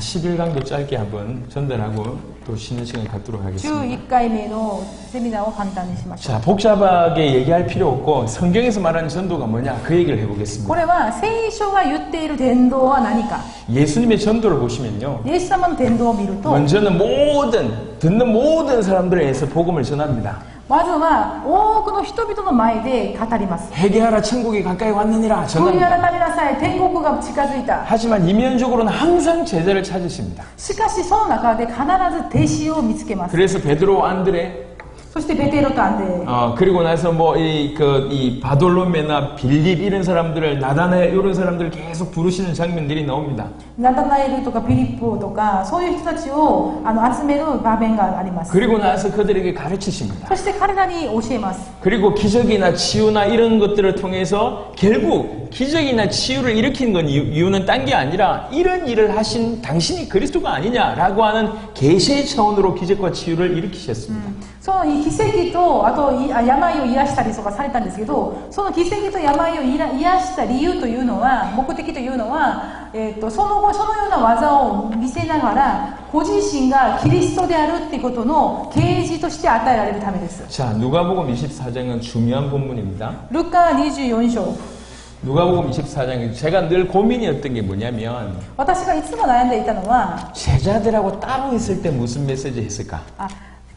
40일 간도 짧게 한번 전달하고 또 쉬는 시간 갖도록 하겠습니다. 11回目のセミナーを簡単にしましょう。 자, 복잡하게 얘기할 필요 없고 성경에서 말하는 전도가 뭐냐 그 얘기를 해보겠습니다. これは聖書が言っている伝道は何か。 예수님의 전도를 보시면요. イエス様の伝道を見ると、 먼저는 듣는 모든 사람들에 의해서 복음을 전합니다. まずは多くの人々の前で語ります。 회개하라 천국이 가까이 왔느니라 悔い 전합니다. 改めなさい、天国が近づいた。 하지만 이면적으로는 항상 제자를 찾으십니다. しかしその中で必ず弟子を見つけます。 그래서 베드로, 안드레, そしてベテロとアンデレ、 그리고 나서 뭐 이 바돌로메나 빌립 이런 사람들을 나다나엘 이런 사람들을 계속 부르시는 장면들이 나옵니다. ナタナエルとかピリッポとかそういう人たちを集める場面があります。 그리고 나서 그들에게 가르치십니다. そして彼らに教えます。 그리고 기적이나 치유나 이런 것들을 통해서 결국 기적이나 치유를 일으킨 건 이유는 딴 게 아니라 이런 일을 하신 당신이 그리스도가 아니냐라고 하는 계시의 차원으로 기적과 치유를 일으키셨습니다. その奇跡とあと病を癒したりとかされたんですけど、その奇跡と病を癒した理由というのは、目的というのは、その後そのような技を見せながらご自身がキリストであるっていうことの啓示として与えられるためです。 자, 누가복음 24장은 중요한 본문입니다. ルカ24章。 누가복음 24장에 제가 늘 고민이었던 게 뭐냐면 私がいつも悩んでいたのは、 제자들하고 따로 있을 때 무슨 메시지 했을까?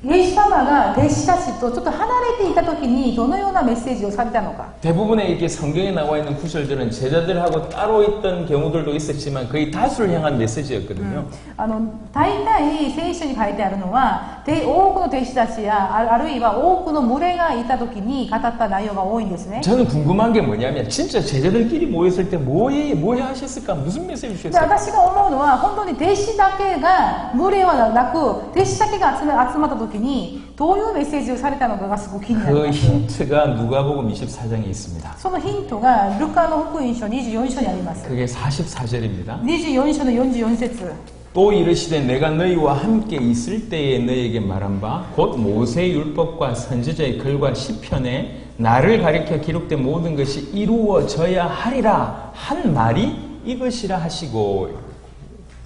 イエス様が弟子たちとちょっと離れていた時にどのようなメッセージをされたのか。 대부분의 이렇게 성경에 나와 있는 구절들은 제자들하고 따로 있던 경우들도 있었지만 거의 다수를 향한 메시지였거든요. 大体聖書に書いてあるのは多くの弟子たちやあるいは多くの群れがいた時に語った内容が多いんですね。 저는 궁금한 게 뭐냐면 진짜 제자들끼리 모였을 때 뭐 하셨을까? 무슨 메시지 で 주셨을까? 私が思うのは本当に弟子だけが群れはなく弟子だけが集まった時にどういうメッセージをされたのかがすごく気になり 그 ます。 힌트가 누가복음 24장에 있습니다. そのヒントがルカの福音書24章にあります。 그게 44절입니다. 24章の44節。 또 이르시되 내가 너희와 함께 있을 때에 너희에게 말한 바 곧 모세의 율법과 선지자의 글과 시편에 나를 가리켜 기록된 모든 것이 이루어져야 하리라 한 말이 이것이라 하시고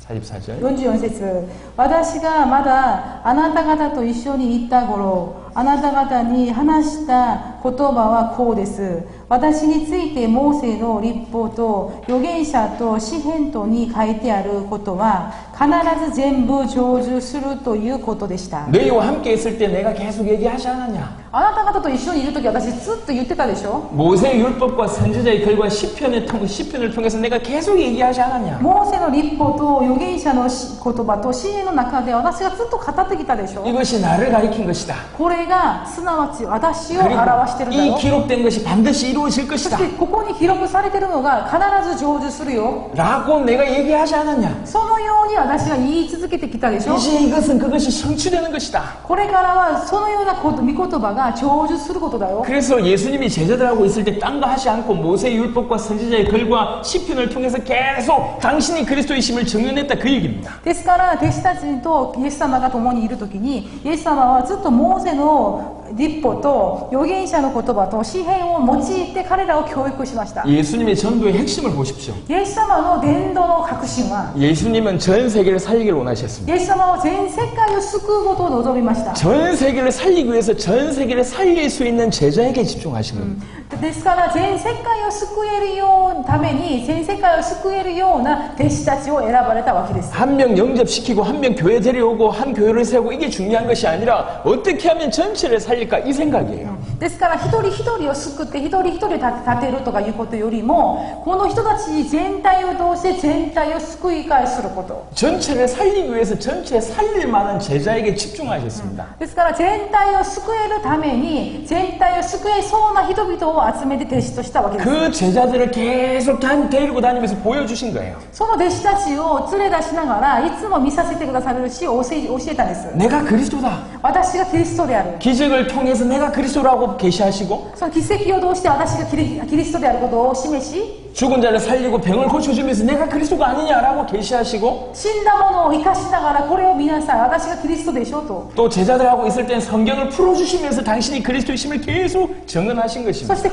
44절 44節。私がまだあなた方と一緒にいた頃、あなた方に話した言葉はこうです。私についてモーセの律法と預言者と詩篇とに書いてあることは必ず全部成就するということでした。 너희와 함께 있을 때 내가 계속 얘기하지 않았냐? あなた方と一緒にいるとき私ずっと言ってたでしょ。 모세의 율법과 선지자의 글과 시편을 통해서 내가 계속 얘기하지 않았냐? モーセの律法と預言者の言葉と詩篇の中で私がずっと語ってきたでしょ。 이것이 나를 가리킨 것이다. これがすなわち私を表してるんだ 이 よ。 기록된 것이 반드시 이루어질 そ 것이다. してここに記録されてるのが必ず成就するよ。 라고 내가 얘기하지 않았냐? そのように私が言い続けてきたでしょ。 이제 이것은 그것이 성취되는 것이다. これからはそのような御言葉が成就することだよ。 그래서 예수님이 제자들하고 있을 때 딴 거 하지 않고 모세의 율법과 선지자의 글과 시편을 통해서 계속 당신이 그리스도이심을 증언했다 그 얘기입니다. ですから弟子たちとイエス様が共にいるときにイエス様はずっとモーセの律法と預言者の言葉と詩篇を用いて彼らを教育しました。 예수님의 전도의 핵심을 보십시오. イエス様の伝道の核心は 예수님은 전 세계를 살리기를 원하셨습니다. イエス様は全世界を救うことを望みました。 전 세계를 살리기 위해서 전 세계를 살릴 수 있는 제자에게 집중하신 겁니다. ですから全世界を救えるようなために全世界を救えるような弟子たちを選ばれたわけです。 한 명 영접시키고 한 명 교회 데려오고 한 교회를 세우고 이게 중요한 것이 아니라 어떻게 하면 전체를 살릴까 이 생각이에요. ですから一人一人を救って一人一人立てるとかいうことよりもこの人たち全体を通して全体を救い返すること。 전체를 살리기 위해서 전체 살릴 만한 제자에게 집중하셨습니다. ですから全体を救えるために全体を救えそうな人々を集めて弟子としたわけです。 그 제자들을 계속 데리고 다니면서 보여주신 거예요. その弟子たちを連れ出しながらいつも見させてくださるし教えたんです。 내가 그리스도다. 私がキリストである。 기적을 통해서 내가 그리스도라고 계시하시고 その奇跡を通して私がキリストであることを示し 죽은 자를 살리고 병을 고쳐주면서 내가 그리스도가 아니냐라고 계시하시고 死んだものを生かしながらこれを見なさい。私がキリストでしょと。 또 제자들하고 있을 땐 성경을 풀어주시면서 당신이 그리스도이심을 계속 증언하신 そ 것입니다. して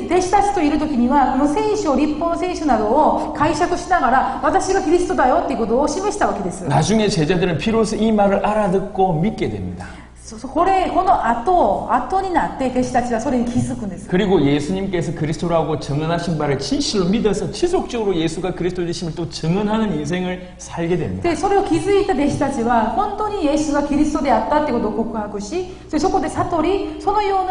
弟子たちといる時にはこの聖書、律法の聖書などを解釈しながら私がキリストだよっていうことを示したわけです。 나중에 제자들은 비로소 이 말을 알아듣고 믿게 됩니다. この後になって弟子たちはそれに気づくんです。 그리고 예수님께서 그리스도라고 증언하신 바를 진실로 믿어서 지속적으로 예수가 그리스도이심을 또 증언하는 인생을 살게 됩니다. でそれを気づいた弟子たちは本当にイエスがキリストであったってことを告白し、そこで悟りそのよう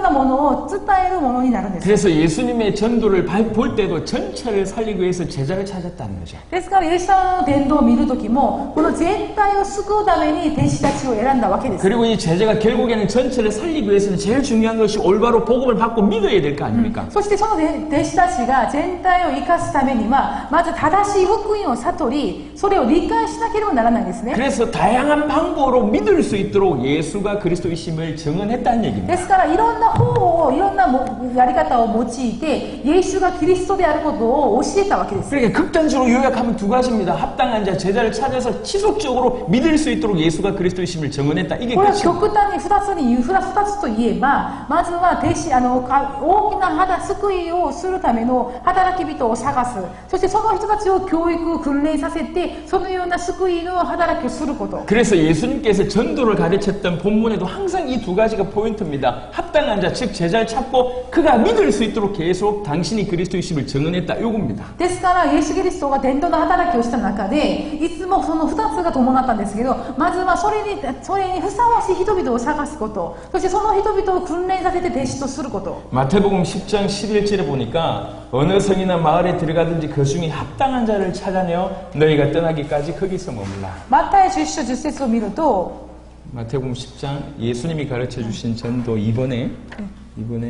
なものを伝えるものになるんです。 그래서 예수님의 전도를 볼 때도 전체를 살리기 위해서 제자를 찾았다는 거죠. ですからイエス様の伝道を見る時もこの全体を救うために弟子たちを選んだわけです。 그리고 이 제자가 결국에는 전체를 살리기 위해서는 제일 중요한 것이 올바로 복음을 받고 믿어야 될 거 아닙니까? そしてその弟子たちが全体を生かすためにはまず正しい福音を悟りそれを理解しなければならないんですね。 그래서 다양한 방법으로 믿을 수 있도록 예수가 그리스도이심을 증언했다는 얘기입니다. ですからいろんな方法いろんなやり方を用いてイエスがキリストであることを教えたわけです。 그러니까 극단적으로 요약하면 두 가지입니다. 합당한 자 제자를 찾아서 지속적으로 믿을 수 있도록 예수가 그리스도이심을 증언했다. 이게 これは 끝입니다. 極端に2つといえばまずは大きな救いをするための働き人を探す。そしてその人たちを教育訓練させてそのような救いの働きをすること。 그래서 예수님께서 전도를 가르쳤던 본문에도 항상 이 두 가지가 포인트입니다. 합당한 자, 즉 제자를 찾고 그가 믿을 수 있도록 계속 당신이 그리스도이심을 증언했다. 요겁니다. ですからイエス・キリストが伝道の働きをした中でいつもその2つが伴ったんですけど、まずはそれにふさわしい人々を探すこと、そしてその人々を訓練させて弟子とすること。 마태복음 10장 11절에 보니까 어느 성이나 마을에 들어가든지 그 중에 합당한 자를 찾아내어 너희가 떠나기까지 거기서 머물라. マタイ10章10節を見ると 마태복음 10장 예수님이 가르쳐 주신 전도 2번에 요거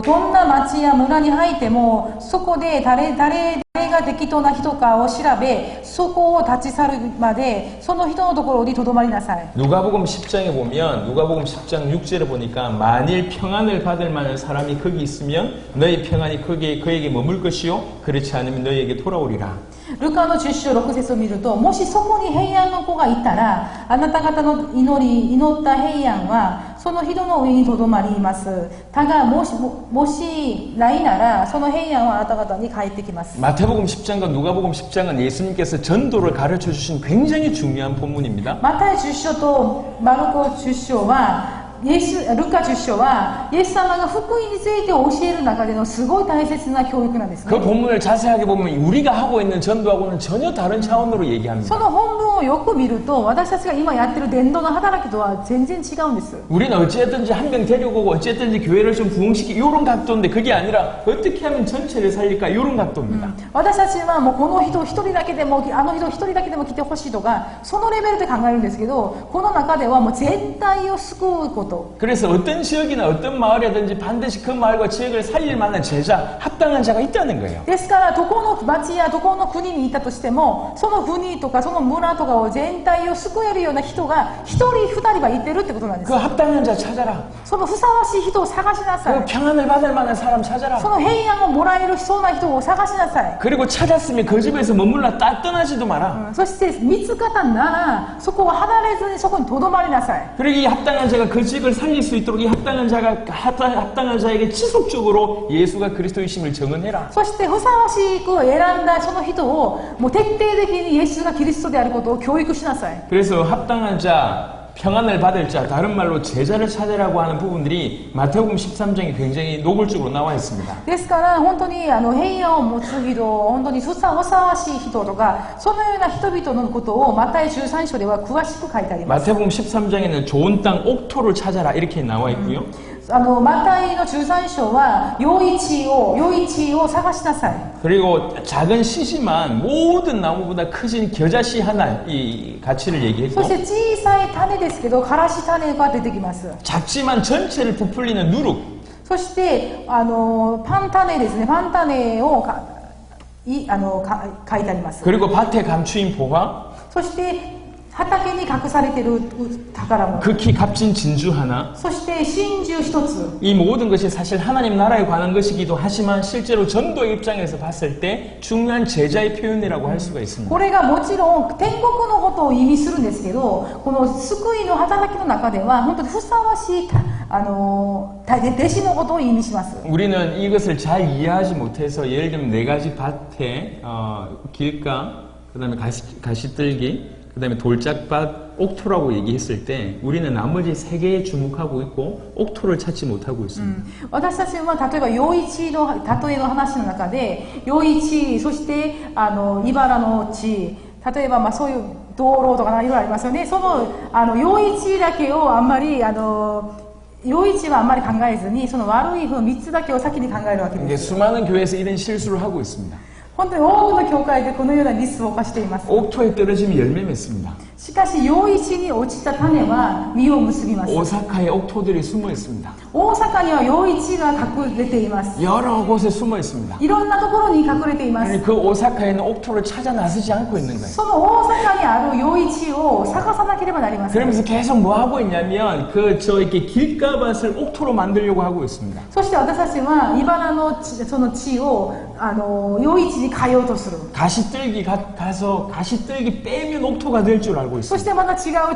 どんな町や村に入ってもそこで誰が適当な人かを調べそこを立ち去るまでその人のところにとどまりなさい。 누가복음 10장에 보면 누가복음 10장 6절에 보니까 만일 평안을 받을 만한 사람이 거기 있으면 너희 평안이 그에게 머물 것이요 그렇지 않으면 너희에게 돌아오리라. ルカの10章6節を見るともしそこに平安の子がいたらあなた方の祈った平安はその人の上にとどまります。だがもしないならその平安はあなた方に帰ってきます。 마태복음 10장과 누가복음 10장은 예수님께서 전도를 가르쳐 주신 굉장히 중요한 본문입니다. マタイ10章とマルコ10章はルカ10章はイエス様が福音について教える中でのすごい大切な教育なんですね。 그 본문을 자세하게 보면 우리가 하고 있는 전도하고는 전혀 다른 차원으로 얘기합니다. その本文をよく見ると私たちが今やってる伝道の働きとは全然違うんです。 우리는 어찌했든지 한 명 데리고 오고 어찌했든지 교회를 좀 부흥시키기 이런 각도인데 그게 아니라 어떻게 하면 전체를 살릴까 이런 각도입니다. 私たちはもうこの人一人だけでもあの人一人だけでも来てほしいとかそのレベルで考えるんですけどこの中ではもう全体を救うこと。 그래서 어떤 지역이나 어떤 마을이든지 반드시 그 마을과 지역을 살릴 만한 제자, 합당한 자가 있다는 거예요. ですからどこの町やどこの国にいたとしてもその国とかその村とかを全体を救えるような人が一人二人はいてるってことなんです。 그 합당한 자 찾아라. そのふさわしい人を探しなさ 그 い。 평안을 받을 만한 사람 찾아라. その平安をもらえるそうな人を探しなさい。 그리고 찾았으면 그 집에서 머물러 떠나지도 마라. そして見つかったならそこを離れずにそこにとどまりなさい。 그리고 이 합당한 자가 그 집을 살릴 수 있도록 이 합당한 자에게 지속적으로 예수가 그리스도이심을 증언해라. そしてふさわしく選んだその人をもう徹底的にイエスがキリストであることを教育しなさい。 그래서 합당한 자, 평안을 받을 자, 다른 말로 제자를 찾으라고 하는 부분들이 마태복음 13장에 굉장히 노골적으로 나와 있습니다. ですから本当に平安を持つ人、本当にふさわしい人とかそのような人々のことをマタイ13章では詳しく書いてあります。 마태복음 13장에는 좋은 땅 옥토를 찾아라 이렇게 나와 있고요. マタイの13章は良い地を探しなさい。 그리고 작은 시지만 모든 나무보다 크신 겨자씨 하나 이 가치를 そ 얘기했고 して小さい種ですけどからし種が出てきます。 작지만 전체를 부풀리는 누룩 そしてパン種ですね。パン種を書いてあります。 그리고 밭에 감추인 보화 そして畑に隠されている宝物 극히 값진 진주 하나, そして真珠一つ 이 모든 것이 사실 하나님 나라에 관한 것이기도 하지만 실제로 전도의 입장에서 봤을 때 중요한 제자의 표현이라고 할 수가 있습니다. これがもちろん天国のことを意味するんですけど、この救いの働きの中では本当にふさわしい弟子のことを意味します。 우리는 이것을 잘 이해하지 못해서 예를 들면 네 가지 밭에 길가, 그 다음에 가시들기, 그 다음에 돌짝밭, 옥토라고 얘기했을 때 우리는 나머지 세 개에 주목하고 있고 옥토를 찾지 못하고 있습니다. 私たちは例えば余市の例えの話の中で余市、そして茨の地、例えばそういう道路とかいろいろありますよね。その余市だけをあんまり余市はあんまり考えずにその悪い分3つだけを先に考えるわけです。 수많은 교회에서 이런 실수를 하고 있습니다. 本当に多くの教会でこのようなミスを犯しています。 옥토에 떨어지면 열매 맺습니다. しかし余市に落ちた種は実を結びます。 오사카에 옥토들이 숨어 있습니다. 大阪には余市が隠れています。 여러 곳에 숨어 있습니다. いろんなところに隠れています。 아니, 그 오사카에는 옥토를 찾아 나서지 않고 있는 거예요. その大阪にある余市を探さなければなりません。 그러면서 계속 뭐 하고 있냐면 이렇게 길가밭을 옥토로 만들려고 하고 있습니다. そして私たちは茨のその地を余市に変えようとする。 가시떨기 가서 가시떨기 빼면 옥토가 될 줄 알고 そ 있습니다. してまた違う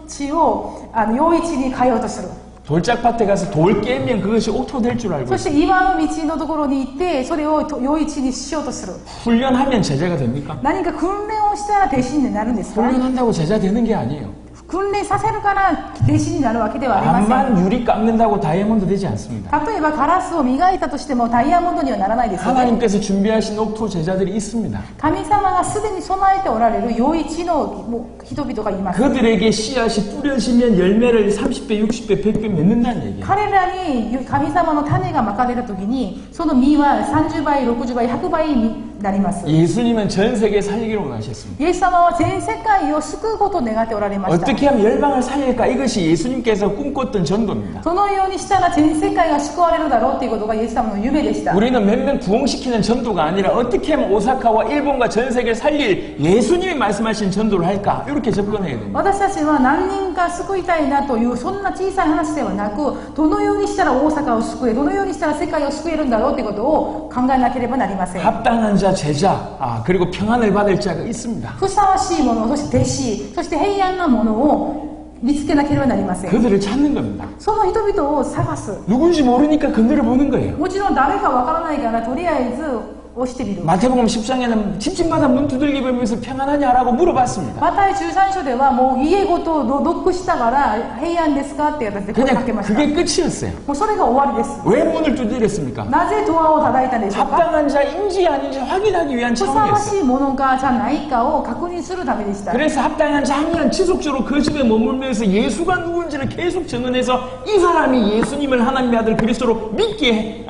地を余市に変えようとする。 돌짝밭에 가서 돌 깨면 그것이 옥토 될 줄 알고 そし 있습니다. て岩の道のところに行ってそれを余市にしようとする。 훈련하면 제자가 됩니까? 何か訓練をしたら弟子になるんですか？ 훈련한다고 제자 되는 게 아니에요. 訓練させるから弟子になるわけではありません。 암만 유리 깎는다고 다이아몬드 되지 않습니다. 例えばガラスを磨いたとしてもダイヤモンドにはならないですよね。 하나님께서 준비하신 옥토 제자들이 있습니다. 神様がすでに備えておられる余市の人々がいます。 그들에게 씨앗이 뿌려지면 열매를 30배, 60배, 100배 맺는다는 얘기예요. 彼らに神様の種がまかれた時にその実は30倍、60倍、100倍になります。 예수님은 전 세계 살리기를 원하셨습니다. イエス様は全世界を救うことを願っておられました。 어떻게 하면 열방을 살릴까? 이것이 예수님께서 꿈꿨던 전도입니다. そのようにしたら全世界が救われるだろうということがイエス様の夢でした。 우리는 몇 명 부흥시키는 전도가 아니라 어떻게 하면 오사카와 일본과 전 세계를 살릴 예수님이 말씀하신 전도를 할까? 이렇게 접근해야 됩니다. 私たちは何人か救いたいなというそんな小さい話ではなく、どのようにしたら大阪を救え、どのようにしたら世界を救えるんだろうということを考えなければなりません。 합당한 자, 제자, 그리고 평안을 받을 자가 있습니다. ふさわしいもの、そして弟子、そして平安なものを見つけなければなりません。 그들을 찾는 겁니다. その人々を探す。 누군지 모르니까 그들을 보는 거예요. もちろん誰かわからないからとりあえず押してみる。 마태복음 10장에는 집집마다 문 두들겨 보면서 평안하냐라고 물어봤습니다. マタイ13章ではもう家ごとノックしたから平安ですかって私で声かけ 그냥 ました。 그게 끝이었어요. もうそれが終わりです。 왜 문을 두드렸습니까? なぜドアを叩いたんでしょうか？ 합당한 자인지 아닌지 확인하기 위한 ふさわ 차원이었어요. しいものかじゃないかを確認するためでした。 그래서 합당한 자면 지속적으로 그 집에 머물면서 예수가 누군지를 계속 증언해서 이 사람이 예수님을 하나님의 아들 그리스도로 믿게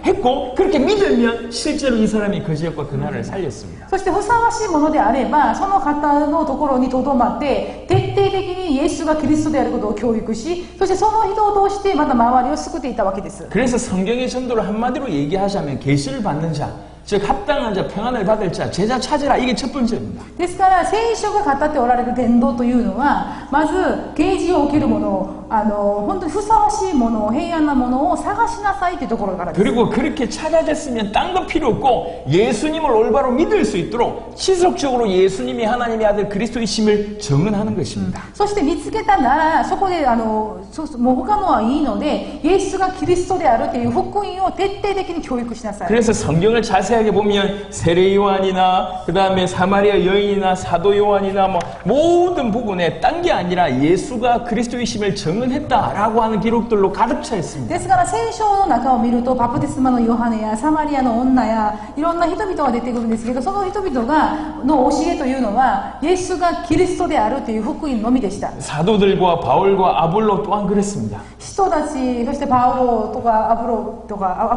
했고 그렇게 믿으면 실제로 이 사람이 그 지역과 그 나라를 살렸습니다. そしてふさわしいものであればその方のところにとどまって徹底的にイエスがキリストであることを教育し、そしてその人を通してまた周りを救っていたわけです。 그래서 성경의 전도를 한마디로 얘기하자면 계시를 받는 자, 즉 합당한 자, 평안을 받을 자, 제자 찾으라. 이게 첫 번째입니다. ですから聖書が語っておられる伝道というのはまず啓示を受けるもの、本当にふさわしいもの、平安なものを探しなさいというところからです。 그리고 그렇게 찾아졌으면 딴 거 필요 없고 예수님을 올바로 믿을 수 있도록 지속적으로 예수님이 하나님의 아들 그리스도이심을 증언하는 것입니다. そして見つけたならそこでもう他のはいいのでイエスがキリストであるという福音を徹底的に教育しなさい。 그래서 성경을 자세하게 보면 세례 요한이나 그 다음에 사마리아 여인이나 사도 요한이나 뭐 모든 부분에 딴 게 아니라 예수가 그리스도이심을 증언했다라고 하는 기록들로 가득 차 있습니다. ですから聖書の中を見るとバプテスマのヨハネやサマリアの女やいろんな人々が出てくるんですけど、その人々の教えというのはイエスがキリストであるという福音のみでした。 사도들과 바울과 아볼로 또한 그랬습니다. 人たち、そしてパウロとかア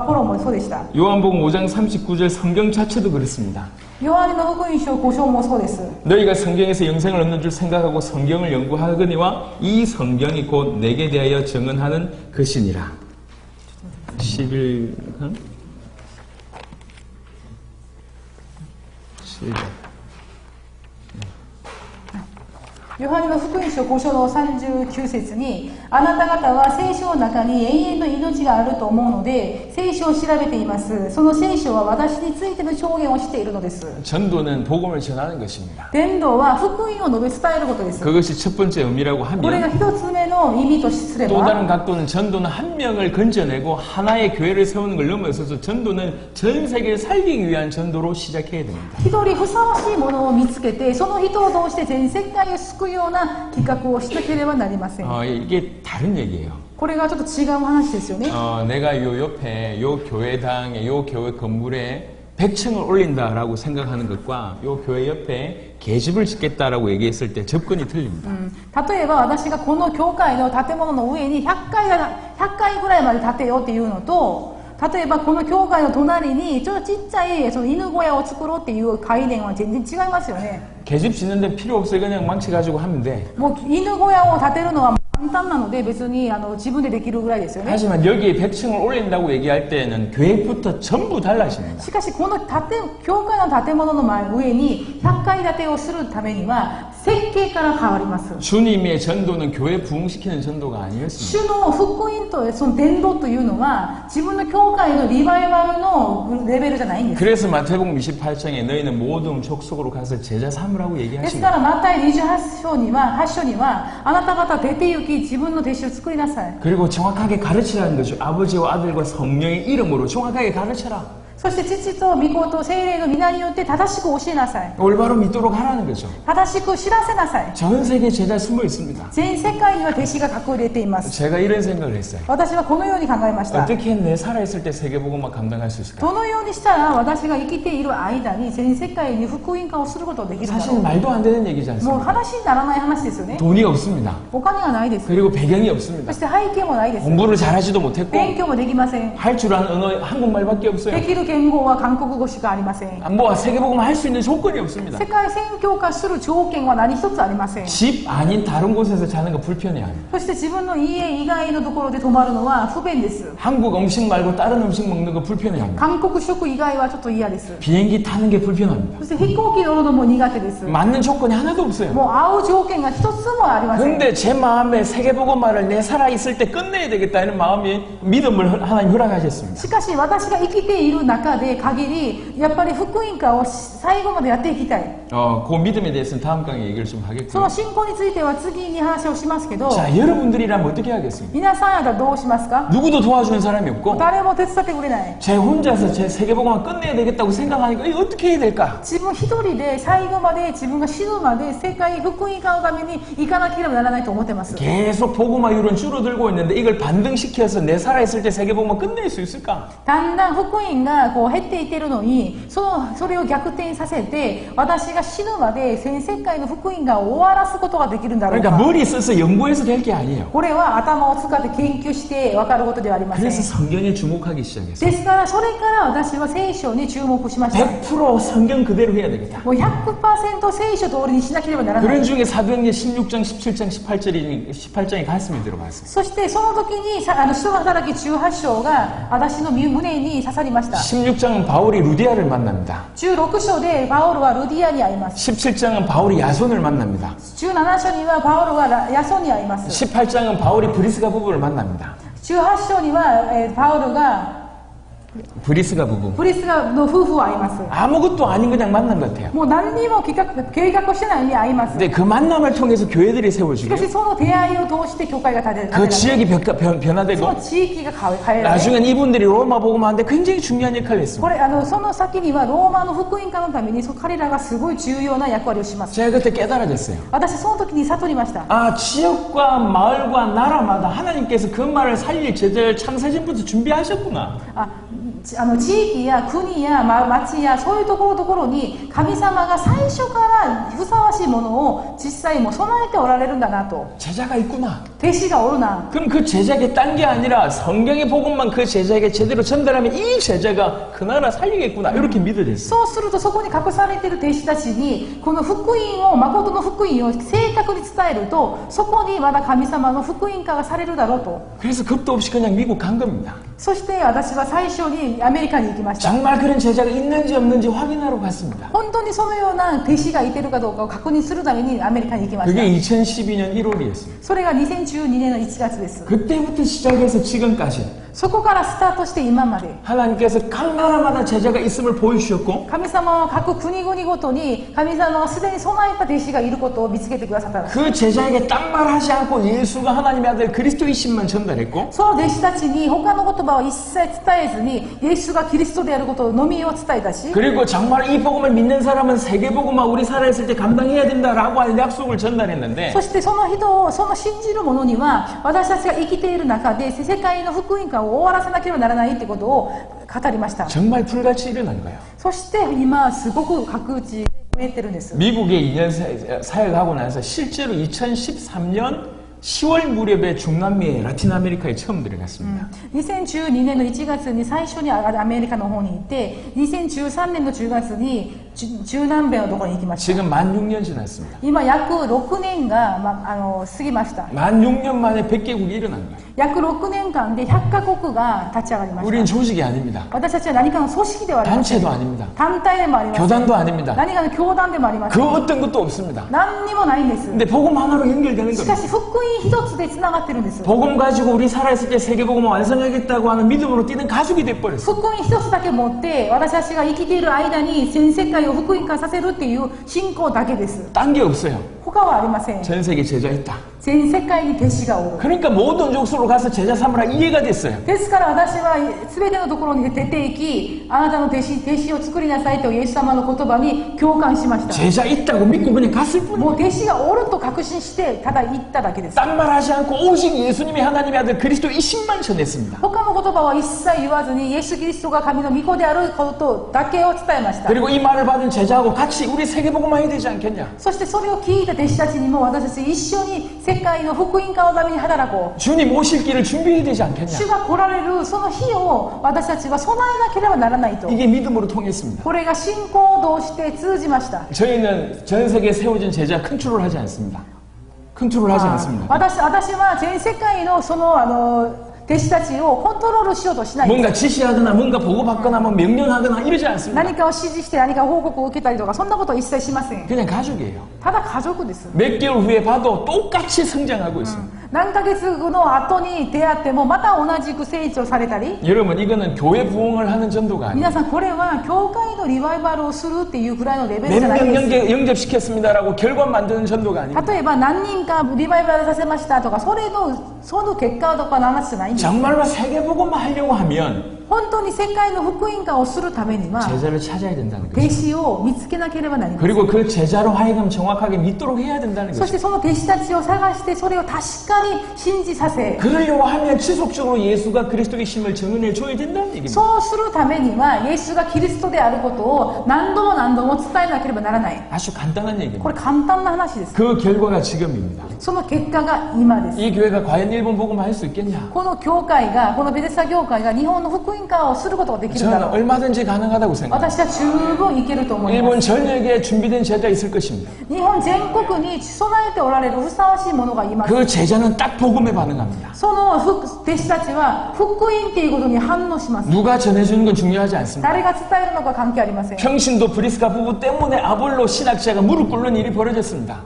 ポロもそうでした。 요한복음 5장 39절 성경 자체도 그렇습니다. ヨハネの福音書5章もそうです。 너희가 성경에서 영생을 얻는 줄 생각하고 성경을 연구하거니와 이 성경이 곧 내게 대하여 증언하는 것이니라. 11강 7절 ヨハネの福音書5章の39節に、あなた方は聖書の中に永遠の命があると思うので、聖書を調べています。その聖書は私についての証言をしているのです。 전도는 복음을 전하는 것입니다. 伝道は福音を述べ伝えることです。 그것이 첫 번째 의미라고 これが 하면 一つ目の意味とすれ 또 ば、 다른 각도는 전도는 한 명을 건져내고 하나의 교회를 세우는 걸 넘어서서 전도는 전 세계를 살리기 위한 전도로 시작해야 됩니다. 一人ふさわしいものを見つけて、その人を通して全世界を救うような企画をしなければなりません。 이게 다른 얘기예요. これがちょっと違う話ですよね。 내가 요 옆에 요 교회당에 요 교회 건물에 100층을 올린다라고 생각하는 것과 요 교회 옆에 계집을 짓겠다라고 얘기했을 때 접근이 틀립니다. 例えば私がこの教会の建物の上に100階ぐらいまで建てようっていうのと、例えばこの教会の隣にちょっとちっちゃいその犬小屋を作ろうっていう概念は全然違いますよね。 계집 짓는 데 필요 없어요. 그냥 망치 가지고 하면 돼. もう犬小屋を建てるのは簡単なので別に自分でできるぐらいですよね。 하지만 여기에 100층을 올린다고 얘기할 때는 계획부터 전부 달라집니다. しかしこの教会の建物の上に100階建てをするためには設計から変わります。 주님의 전도는 교회 부흥시키는 전도가 아니었습니다. 主の福音とその伝道というのは自分の教会のリバイバルのレベルじゃないんです。 그래서 마태복음 28장에 너희는 모든 족속으로 가서 제자 삼으라고 ですか 얘기하십니다. らマタイ28章にはあなた方出て行き自分の弟子を作りなさい。 그리고 정확하게 가르치라는 거죠. 아버지와 아들과 성령의 이름으로 정확하게 가르쳐라. そして父と御子と聖霊の皆によって正しく教えなさい。 올바로 믿도록 하라는 거죠. 正しく知らせなさい。 전 세계 제자 숨어 있습니다. 全世界には弟子が隠れています。 제가 이런 생각을 했어요. 私はこのように考えました。 어떻게 내 살아있을 때 세계복음만 감당할 수 있을까? どのようにしたら私が生きている間に全世界に福音化をすることができるんだろ 사실 う。 말도 안 되는 얘기지 もう 않습니까? 話にならない話ですよね。 돈이 없습니다. お金がないです。 그리고 배경이 そ 없습니다. して背景もないです。 공부를 잘하지도 못했고 勉強もできません。 할 줄 아는 언어 한국말밖에 없어요. できる言語は韓国語しかありません。 뭐 세계복음 할 수 있는 조건이 없습니다. 世界宣教化する条件は何一つありません。 집 아닌 다른 곳에서 자는 거 불편해합니다. そして自分の家以外のところで泊まるのは不便です。 한국 음식 말고 다른 음식 먹는 거 불편해합니다. 韓国食以外はちょっと嫌です。 비행기 타는 게 불편합니다. そして飛行機乗るのも苦手です。 맞는 조건이 하나도 없어요. もう合う条件が一つもありません。 근데 제 마음에 세계복음화를 내 살아있을 때 끝내야 되겠다는 마음이 믿음을 하나님 허락하셨습니다. しかし私が生きている中で限りやっぱり福音化を最後までやっていきたい。 그 믿음에 대해서는 다음 강의에 얘기를 좀 そ 하겠고요. の信仰については次に話をしますけど、 자, 여러분들이라면 어떻게 하겠습니까? 皆さんやったらどうしますか？ 누구도 도와주는 사람이 없고 誰も手伝ってくれない。 제 혼자서 제 세계복음화 끝내야 되겠다고 생각하니까 이거 어떻게 해야 될까? 自分一人で最後まで自分が死ぬまで世界福音化のために行かなければならないと思ってます。 계속 복음화율은 줄어들고 있는데 이걸 반등시켜서 내 살아있을 때 세계복음화 끝낼 수 있을까? だんだん福音がこう減っていってるのに、それを逆転させて私が死ぬまで全世界の福音が終わらすことができるんだろう 그러니까 か。 머리 써서 연구해서 될 게 아니에요. これは頭を使って研究して分かることではありません。 그래서 성경에 주목하기 시작했어요. ですからそれから私は聖書に注目しました。 100% 성경 그대로 해야 되겠다. もう 100% 聖書通りにしなければならない。 그런 중에 사도행전 16장, 17장, 18장이 가슴에 들어갔어요. そしてその時に使徒の働き18章が私の胸に刺さりました。 16장은 바울이 루디아를 만납니다. 16章でパウロはルディアに会います。 17장은 바울이 야손을 만납니다. 17章にはパウロはヤソンに会います。 18장은 바울이 브리스가 부부를 만납니다. 18章には、パウロが 브리스가 부부. プリスガの夫婦を会います。 아무것도 아닌 그냥 만난 것 같아요. もう何にも計画をしてないのに会います。 근데 그 만남을 통해서 교회들이 し 세워지고 かしその出会いを通して教会が建てら 그 れる。 지역이 そ 변화되고 の地域が変えられる。 나중엔 이분들이 로마 복음화하는데 굉장히 중요한 역할을 こ 했습니다. れその先にはローマの福音化のために彼らがすごい重要な役割をします。 제가 그때 깨달아졌어요. 私その時に悟りました。 아, 지역과 마을과 나라마다 하나님께서 그 말을 살릴 제자를 창세전부터 준비하셨구나. 地域や国や町やそういうところに神様が最初からふさわしいものを実際も備えておられるんだなと。 제자가 있구나. 弟子がおるな。 그럼 그 제자에게 딴 게 아니라 성경의 복음만 그 제자에게 제대로 전달하면 이 제자가 그 나라 살리겠구나. 이렇게 믿어졌어요. そうするとそこに隠されている弟子たちにこの福音を誠の福音を正確に伝えるとそこにまだ神様の福音化がされるだろうと。 그래서 겁도 없이 그냥 미국 간 겁니다. そして私は最初ににアメリカに行きました。 정말 그런 제자가 있는지 없는지 확인하러 갔습니다. 本当にそのような弟子がいてるかどうかを確認するためにアメリカに行きました。 그게 2012년 1월이었습니다. それが2012年の1月です。 그때부터 시작해서 지금까지 そこからスタートして今まで 하나님께서 각 나라마다 제자가 있음을 보여주셨고 神様は各国々ごとに神様はすでに備えた弟子がいることを見つけてくださったんです。 그 제자에게 딴 말 하지 않고 예수가 하나님의 아들 그리스도이심만 전달했고 その弟子たちに他の言葉を一切伝えずにイエスがキリストであることのみを伝えたし 그리고 정말 이 복음을 믿는 사람은 세계복음만 우리 살아있을 때 감당해야 된다라고 하는 약속을 전달했는데 そしてその人をその信じる者には私たちが生きている中で世界の福音化を終わらせなければならないってことを語りました。 정말 불같이 일어난 거예요. そして今すごく各地で燃えてるんです。 미국에 2년 사역하고 나서 실제로 2013년 10월 무렵에 중남미에 라틴 아메리카에 처음 들어갔습니다. 2012年の1月に最初にアメリカの方に行って2013年の10月に中南米のところに行きました。 지금 만 6년 지났습니다. 今約6年が、過ぎました。 만 6년 만에 100개국이 일어난 거예요. 約6年間で100カ国が立ち上がりました。 우린 조직이 아닙니다. 私たちは何かの組織ではありません。 단체도 아닙니다. 団体でもありません。 교단도 아닙니다. 何かの教団でもありませ 그 ん。 어떤 것도 없습니다. 何にもないんです。 근데 복음 하나로 연결되는 しか 겁니다. し福音一つでつながってるんです。 복음 가지고 우리 살아있을 때 세계복음을 완성하겠다고 하는 믿음으로 뛰는 가족이 돼버렸어요. 福音一つだけ持って私たちが生きている間に全世界を福音化させるっていう信仰だけです。 딴 게 없어요. 他はありません。 전 세계 제자 있다. 全世界に弟子がおる。 그러니까 모든 족속으로 가서 제자 삼으라 이해가 됐어요. ですから私は全てのところに出て行きあなたの弟子を作りなさいとイエス様の言葉に共感しました。 제자 있다고 믿고 그냥 갔을 뿐이에요. もう弟子がおると確信してただ言っただけです。 딴 말 하지 않고 오직 예수님이 하나님의 아들 그리스도이심만 전했습니다. 他の言葉は一切言わずにイエス・キリストが神の御子であることだけを伝えました。 그리고 이 말을 받은 제자하고 같이 우리 세계복음만 해야 되지 않겠냐. そしてそれを聞いた弟子たちにも私たち一緒に世界の福音化のために働こう。 주님 오실 길을 준비해야 되지 않겠냐. 主が来られるその日を私たちは備えなければならないと。 이게 믿음으로 통했습니다. これが信仰を通して通じました。 저희는 전 세계에 세워진 제자 컨트롤 하지 않습니다. 컨트롤 하지 않습니다. 私は全世界のその弟子たちをコントロールしようとしない。 뭔가 지시하거나 뭔가 보고받거나 뭐 명령하거나 이러지 않습니다. 何かを指示して何か報告を受けたりとかそんなことは一切しません。 그냥 가족이에요. ただ家族です。 몇 개월 후에 봐도 똑같이 성장하고 있습니다. 何ヶ月後の後に出会ってもまた同じく成長されたり。 여러분 이거는 교회 부흥을 하는 전도가 아니에요. 皆さんこれは教会のリバイバルをするっていうくらいのレベル 몇 じゃない 명 です。 영접시켰습니다라고 결과 만드는 전도가 아니에요. 例えば何人かリバイバルさせましたとかその結果とかの話じゃないんです。 정말로 세계복음만 하려고 하면 本当に世界の福音化をするためには 제자를 찾아야 된다는 弟 거죠. 子を見つけなければなりません。 그리고 그 제자로 하여금 정확하게 믿도록 해야 된다는 そし 거죠. てその弟子たちを探してそれを確かに信じさせ 그러려고 하면 지속적으로 예수가 그리스도의 힘을 증언해 줘야 된다는 얘기입니다. そうするためにはイエスがキリストであることを何度も何度も伝えなければならない。 아주 간단한 こ 얘기입니다. れ簡単な話です。 그 결과가 지금입니다. その結果が今です。 이 교회가 과연 일본 복음을 할 수 있겠냐? この教会がこのベテスタ教会が日本の福音化をすることができるだ 저는 ろう。 얼마든지 가능하다고 생각합니다. 私は十分いけると思いま 일본 す。 전역에 준비된 제자 있을 것입니다. 日本全国に備えておられるふさわしい者がいます。 그 제자는 딱 복음에 반응합니다. その弟子たちは福音っていうことに反応します。 누가 전해주는 건 중요하지 않습니다. 誰が伝えるのか関係ありません。 평신도 브리스카 부부 때문에 아볼로 신학자가 무릎 꿇는 일이 벌어졌습니다.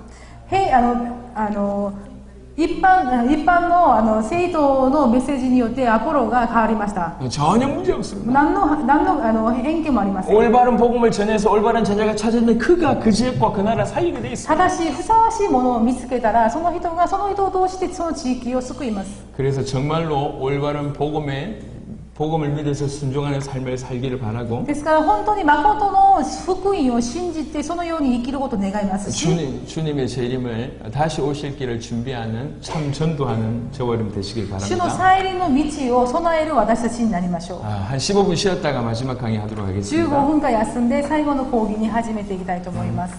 一般の生徒のメッセージによってアポロが変わりました。 전혀 문제 없습니다. 何の偏見もありません。 올바른 복음을 전해서 올바른 제자가 찾으면 그가 그 지역과 그 나라 살리게 돼 있습니다. ただしふさわしいものを見つけたらその人がその人を通してその地域を救います。 그래서 정말로 올바른 복음을 믿어서 순종하는 삶을 살기를 바라고 ですから本当に誠の福音を信じてそのように生きることを願いますし 주님의 재림을 다시 오실 길을 준비하는 참 전도하는 저와 여러분 되시길 主の 바랍니다. 再臨の道を備える私たちになりましょう。 한 15분 쉬었다가 마지막 강의 하도록 15 하겠습니다. 分間休んで最後の講義に始めていきたいと思います。